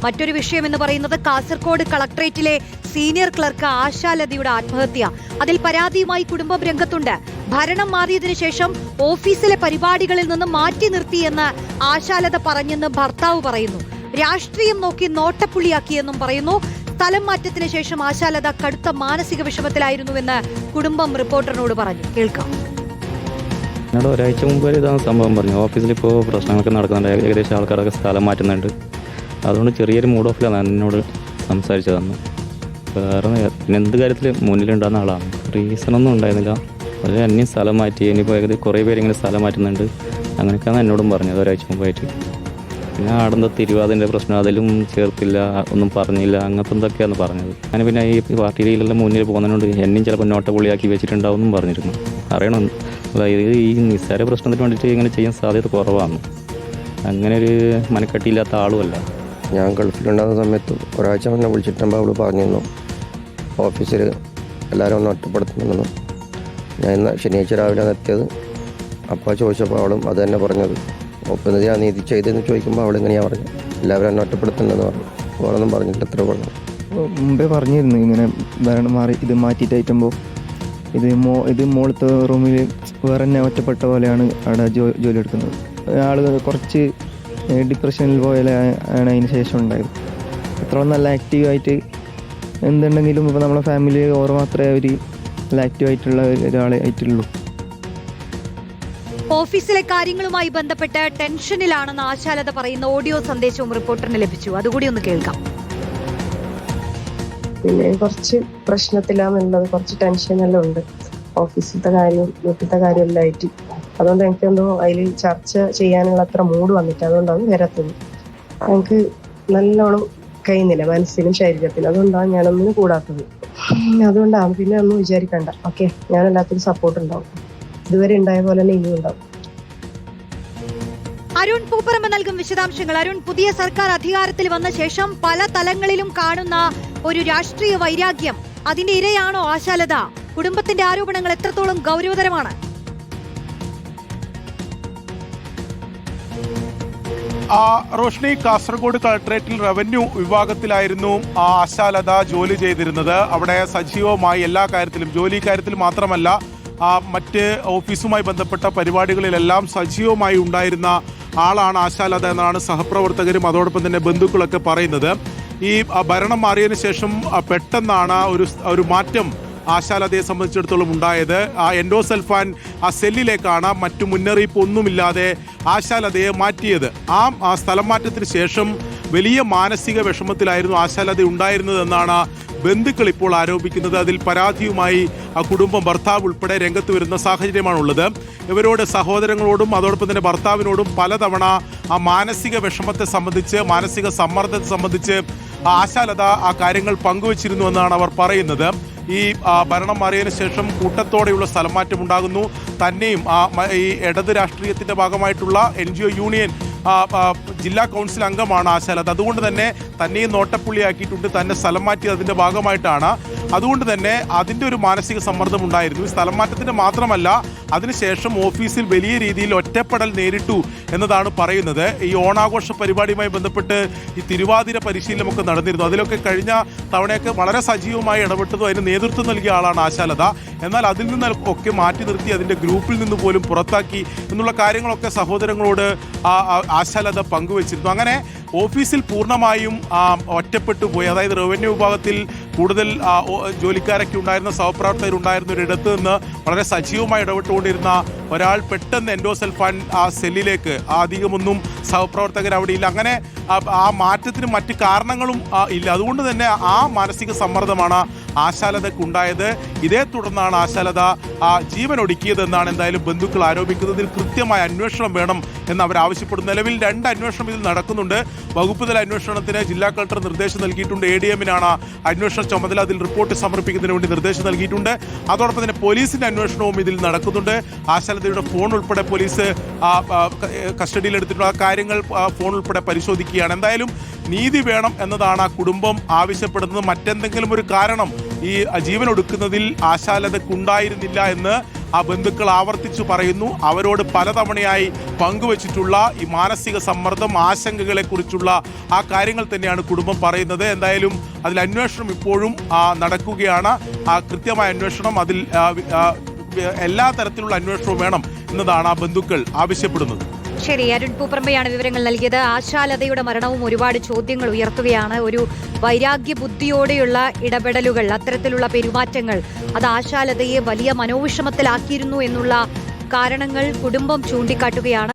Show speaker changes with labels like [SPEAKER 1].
[SPEAKER 1] മറ്റൊരു വിഷയം എന്ന് പറയുന്നത് കാസർഗോഡ് കളക്ടറേറ്റിലെ സീനിയർ ക്ലർക്ക് ആശാലതയുടെ ആത്മഹത്യ. അതിൽ പരാതിയുമായി കുടുംബം രംഗത്തുണ്ട്. ഭരണം മാറിയതിനു ശേഷം ഓഫീസിലെ പരിപാടികളിൽ നിന്ന് മാറ്റി നിർത്തിയെന്ന് ആശാലത പറഞ്ഞെന്ന് ഭർത്താവ് പറയുന്നു. രാഷ്ട്രീയം നോക്കി നോട്ടപ്പുള്ളിയാക്കിയെന്നും പറയുന്നു. സ്ഥലം മാറ്റത്തിന് ശേഷം ആശാലത കടുത്ത മാനസിക വിഷമത്തിലായിരുന്നുവെന്ന് കുടുംബം റിപ്പോർട്ടറിനോട് പറഞ്ഞു. കേൾക്കാം.
[SPEAKER 2] എന്നോട് ഒരാഴ്ച മുമ്പ് ഇതാണ് സംഭവം പറഞ്ഞു. ഓഫീസിൽ ഇപ്പോൾ പ്രശ്നങ്ങളൊക്കെ നടക്കുന്നുണ്ട്. ഏകദേശം ആൾക്കാരൊക്കെ സ്ഥലം മാറ്റുന്നുണ്ട്. അതുകൊണ്ട് ചെറിയൊരു മൂഡ് ഓഫിലാണ് എന്നോട് സംസാരിച്ചതെന്ന്. വേറെ പിന്നെ എന്ത് കാര്യത്തിൽ മുന്നിലുണ്ടാകുന്ന ആളാണ്. റീസണൊന്നും ഉണ്ടായിരുന്നില്ല. പക്ഷേ എന്നെയും സ്ഥലം മാറ്റി. ഇനിയിപ്പോൾ ഏകദേശം കുറേ പേര് ഇങ്ങനെ സ്ഥലം മാറ്റുന്നുണ്ട്. അങ്ങനെയൊക്കെയാണ് എന്നോടും പറഞ്ഞത് ഒരാഴ്ച മുമ്പായിട്ട്. പിന്നെ ആടുന്ന തിരുവാതിൻ്റെ പ്രശ്നം അതിലും ചേർത്തില്ല, ഒന്നും പറഞ്ഞില്ല, അങ്ങനത്തെ എന്തൊക്കെയാണ് പറഞ്ഞത്. ഞാൻ പിന്നെ ഈ പാർട്ടിയിലെല്ലാം മുന്നിൽ പോകുന്നതുകൊണ്ട് എന്നെയും ചിലപ്പോൾ നോട്ട പൊളിയാക്കി വെച്ചിട്ടുണ്ടാവും പറഞ്ഞിരുന്നു. അറിയണം, അതായത് ഈ നിസ്സാര പ്രശ്നത്തിന് വേണ്ടിയിട്ട് ഇങ്ങനെ ചെയ്യാൻ സാധ്യത കുറവാണ്. അങ്ങനെ ഒരു മനക്കെട്ടിയില്ലാത്ത ആളുമല്ല.
[SPEAKER 3] ഞാൻ ഗൾഫിലുണ്ടാകുന്ന സമയത്ത് ഒരാഴ്ച മുന്നേ വിളിച്ചിട്ടുമ്പോൾ അവൾ പറഞ്ഞിരുന്നു ഓഫീസിൽ എല്ലാവരും ഒന്ന് ഒറ്റപ്പെടുത്തുന്നു. ഞാൻ ഇന്ന് ശനിയാഴ്ച രാവിലെ എത്തിയത്. അപ്പോൾ ചോദിച്ചപ്പോൾ അവളും അത് തന്നെ പറഞ്ഞത്. ഒപ്പം ഞാൻ നീതി ചെയ്തെന്ന് ചോദിക്കുമ്പോൾ അവൾ ഇങ്ങനെയാണ് പറഞ്ഞത്, എല്ലാവരും എന്നെ ഒറ്റപ്പെടുത്തുന്നുണ്ടെന്ന് പറഞ്ഞു. അവളൊന്നും പറഞ്ഞില്ല, എത്ര പറഞ്ഞു.
[SPEAKER 4] മുമ്പേ പറഞ്ഞിരുന്നു ഇങ്ങനെ ഭരണം മാറി ഇത് മാറ്റിയിട്ടായിട്ടുമ്പോൾ ഇത് മോളത്തെ റൂമിൽ വേറെ തന്നെ ഒറ്റപ്പെട്ട പോലെയാണ് അവിടെ ജോലി എടുക്കുന്നത്. ആളുകൾ കുറച്ച് ഡിപ്രഷനിൽ പോയാലാണ് അതിന് ശേഷം ഉണ്ടായത്. അത്രയും നല്ല ആക്റ്റീവായിട്ട് എന്തുണ്ടെങ്കിലും ഇപ്പോൾ നമ്മളെ ഫാമിലി ഓർ മാത്രമേ അവർ നല്ല ആക്റ്റീവായിട്ടുള്ള ഒരാളെ ആയിട്ടുള്ളൂ.
[SPEAKER 1] ഓഫീസിലെ കാര്യങ്ങളുമായി ബന്ധപ്പെട്ട് ടെൻഷനിലാണെന്ന് ആശാലത പറയുന്ന ഓഡിയോ സന്ദേശവും റിപ്പോർട്ടറിന് ലഭിച്ചു. അതുകൂടി ഒന്ന് കേൾക്കാം.
[SPEAKER 5] പിന്നെ കുറച്ച് പ്രശ്നത്തിലാന്നുള്ളത്, കുറച്ച് ടെൻഷനെല്ലാം ഉണ്ട്. ഓഫീസിലത്തെ കാര്യം വീട്ടിലത്തെ കാര്യം എല്ലാം ആയിട്ട്. അതുകൊണ്ട് എനിക്കെന്തോ അതിൽ ചർച്ച ചെയ്യാനുള്ള അത്ര മൂഡ് വന്നിട്ട് അതുകൊണ്ടാണ് വരാത്തത്. എനിക്ക് നല്ലോണം കഴിയുന്നില്ല മനസ്സിനും ശരീരത്തിനും. അതുകൊണ്ടാണ് ഞാനൊന്നിനും കൂടാത്തത്. അതുകൊണ്ടാണ് പിന്നെ ഒന്നും വിചാരിക്കണ്ട. ഓക്കെ, ഞാൻ എല്ലാത്തിനും സപ്പോർട്ട് ഉണ്ടാവും. ഇതുവരെ ഉണ്ടായ പോലെ തന്നെ ഇനിയും ഉണ്ടാവും.
[SPEAKER 1] അരുൺ പൂപ്പറമ്പ് നൽകും വിശദാംശങ്ങൾ. അരുൺ, പുതിയ സർക്കാർ അധികാരത്തിൽ വന്ന ശേഷം പല തലങ്ങളിലും കാണുന്ന ഒരു രാഷ്ട്രീയ വൈരാഗ്യം, അതിന്റെ ഇരയാണോ ആശാലത? കുടുംബത്തിന്റെ ആരോപണങ്ങൾ എത്രത്തോളം ഗൗരവതരമാണ്?
[SPEAKER 6] റോഷ്നി, കാസർഗോഡ് കളക്ടറേറ്റിൽ റവന്യൂ വിഭാഗത്തിലായിരുന്നു ആശാലത ജോലി ചെയ്തിരുന്നത്. അവിടെ സജീവമായി എല്ലാ കാര്യത്തിലും, ജോലി കാര്യത്തിൽ മാത്രമല്ല മറ്റ് ഓഫീസുമായി ബന്ധപ്പെട്ട പരിപാടികളിലെല്ലാം സജീവമായി ഉണ്ടായിരുന്ന ആളാണ് ആശാലത എന്നാണ് സഹപ്രവർത്തകരും അതോടൊപ്പം തന്നെ ബന്ധുക്കളൊക്കെ പറയുന്നത്. ഈ ഭരണം മാറിയതിനു ശേഷം പെട്ടെന്നാണ് ഒരു മാറ്റം ആശാലതയെ സംബന്ധിച്ചിടത്തോളം ഉണ്ടായത്. എൻഡോസൾഫാൻ സെല്ലിലേക്കാണ് മറ്റു മുന്നറിയിപ്പ് ഒന്നുമില്ലാതെ ആശാലതയെ മാറ്റിയത്. ആ സ്ഥലം മാറ്റത്തിന് ശേഷം വലിയ മാനസിക വിഷമത്തിലായിരുന്നു ആശാലത ഉണ്ടായിരുന്നതെന്നാണ് ബന്ധുക്കൾ ഇപ്പോൾ ആരോപിക്കുന്നത്. അതിൽ പരാതിയുമായി കുടുംബം, ഭർത്താവ് ഉൾപ്പെടെ രംഗത്ത് വരുന്ന സാഹചര്യമാണുള്ളത്. ഇവരോട് സഹോദരങ്ങളോടും അതോടൊപ്പം തന്നെ ഭർത്താവിനോടും പലതവണ ആ മാനസിക വിഷമത്തെ സംബന്ധിച്ച്, മാനസിക സമ്മർദ്ദത്തെ സംബന്ധിച്ച് ആശാലത ആ കാര്യങ്ങൾ പങ്കുവച്ചിരുന്നു എന്നാണ് അവർ പറയുന്നത്. ഈ ഭരണം മാറിയതിനു ശേഷം കൂട്ടത്തോടെയുള്ള സ്ഥലം മാറ്റം ഉണ്ടാകുന്നു. തന്നെയും ഈ ഇടത് രാഷ്ട്രീയത്തിന്റെ ഭാഗമായിട്ടുള്ള NGO യൂണിയൻ ജില്ലാ കൗൺസിൽ അംഗമാണ് ആശാലത. അതുകൊണ്ട് തന്നെ തന്നെയും നോട്ടപ്പുള്ളിയാക്കിയിട്ടുണ്ട്. തന്നെ സ്ഥലം മാറ്റിയത് അതിൻ്റെ ഭാഗമായിട്ടാണ്. അതുകൊണ്ട് തന്നെ അതിൻ്റെ ഒരു മാനസിക സമ്മർദ്ദം ഉണ്ടായിരുന്നു. സ്ഥലം മാറ്റത്തിൻ്റെ മാത്രമല്ല, അതിനുശേഷം ഓഫീസിൽ വലിയ രീതിയിൽ ഒറ്റപ്പെടൽ നേരിട്ടു എന്നതാണ് പറയുന്നത്. ഈ ഓണാഘോഷ പരിപാടിയുമായി ബന്ധപ്പെട്ട് ഈ തിരുവാതിര പരിശീലനമൊക്കെ നടന്നിരുന്നു. അതിലൊക്കെ കഴിഞ്ഞ തവണയൊക്കെ വളരെ സജീവമായി ഇടപെട്ടതും അതിന് നേതൃത്വം നൽകിയ ആളാണ് ആശാലത. എന്നാൽ അതിൽ നിന്നൊക്കെ മാറ്റി നിർത്തി, അതിൻ്റെ ഗ്രൂപ്പിൽ നിന്ന് പോലും പുറത്താക്കി എന്നുള്ള കാര്യങ്ങളൊക്കെ സഹോദരങ്ങളോട് ആശാലത പങ്കുവച്ചിരുന്നു. അങ്ങനെ ഓഫീസിൽ പൂർണ്ണമായും ഒറ്റപ്പെട്ടു പോയി. അതായത് റവന്യൂ വിഭാഗത്തിൽ കൂടുതൽ ജോലിക്കാരൊക്കെ ഉണ്ടായിരുന്ന, സഹപ്രവർത്തകരുണ്ടായിരുന്ന ഒരിടത്ത് നിന്ന് വളരെ സജീവമായി ഇടപെട്ടുകൊണ്ടിരുന്ന ഒരാൾ പെട്ടെന്ന് എൻഡോസൾഫാൻ സെല്ലിലേക്ക്, അധികമൊന്നും സഹപ്രവർത്തകർ അവിടെ ഇല്ല. അങ്ങനെ ആ മാറ്റത്തിന് മറ്റ് കാരണങ്ങളും ഇല്ല. അതുകൊണ്ട് തന്നെ ആ മാനസിക സമ്മർദ്ദമാണ് ആശാലതയ്ക്കുണ്ടായത്. ഇതേ തുടർന്നാണ് ആശാലത ജീവൻ ഒടുക്കിയതെന്നാണ് എന്തായാലും ബന്ധുക്കൾ ആരോപിക്കുന്നത്. ഇതിൽ കൃത്യമായ അന്വേഷണം വേണം എന്ന് അവർ ആവശ്യപ്പെടുന്നു. നിലവിൽ 2 അന്വേഷണം ഇതിൽ നടക്കുന്നുണ്ട്. വകുപ്പ് തല അന്വേഷണത്തിന് ജില്ലാ കളക്ടർ നിർദ്ദേശം നൽകിയിട്ടുണ്ട്. ADM-നാണ് അന്വേഷണ ചുമതല. അതിൽ റിപ്പോർട്ട് സമർപ്പിക്കുന്നതിന് വേണ്ടി നിർദ്ദേശം നൽകിയിട്ടുണ്ട്. അതോടൊപ്പം തന്നെ പോലീസിന്റെ അന്വേഷണവും ഇതിൽ നടക്കുന്നുണ്ട്. ആശാലതയുടെ ഫോൺ ഉൾപ്പെടെ പോലീസ് കസ്റ്റഡിയിലെടുത്തിട്ടുള്ള കാര്യങ്ങൾ ഫോൺ ഉൾപ്പെടെ പരിശോധിക്കുകയാണ്. എന്തായാലും നീതി വേണം എന്നതാണ് ആ കുടുംബം ആവശ്യപ്പെടുന്നത്. മറ്റെന്തെങ്കിലും ഒരു കാരണം ഈ ജീവൻ ഒടുക്കുന്നതിൽ ആശാലതയ്ക്കുണ്ടായിരുന്നില്ല എന്ന് ആ ബന്ധുക്കൾ ആവർത്തിച്ചു പറയുന്നു. അവരോട് പലതവണയായി പങ്കുവച്ചിട്ടുള്ള ഈ മാനസിക സമ്മർദ്ദം, ആശങ്കകളെക്കുറിച്ചുള്ള ആ കാര്യങ്ങൾ തന്നെയാണ് കുടുംബം പറയുന്നത്. എന്തായാലും അതിൽ അന്വേഷണം ഇപ്പോഴും നടക്കുകയാണ്. കൃത്യമായ അന്വേഷണം, അതിൽ എല്ലാ തരത്തിലുള്ള അന്വേഷണവും വേണം എന്നതാണ് ആ ബന്ധുക്കൾ ആവശ്യപ്പെടുന്നത്.
[SPEAKER 1] ശരി, അരുൺ പൂപ്പറമ്പയാണ് വിവരങ്ങൾ നൽകിയത്. ആശാലതയുടെ മരണവും ഒരുപാട് ചോദ്യങ്ങൾ ഉയർത്തുകയാണ്. ഒരു വൈരാഗ്യ ബുദ്ധിയോടെയുള്ള ഇടപെടലുകൾ, അത്തരത്തിലുള്ള പെരുമാറ്റങ്ങൾ, അത് ആശാലതയെ വലിയ മനോവിഷമത്തിലാക്കിയിരുന്നു എന്നുള്ള കാരണങ്ങൾ കുടുംബം ചൂണ്ടിക്കാട്ടുകയാണ്.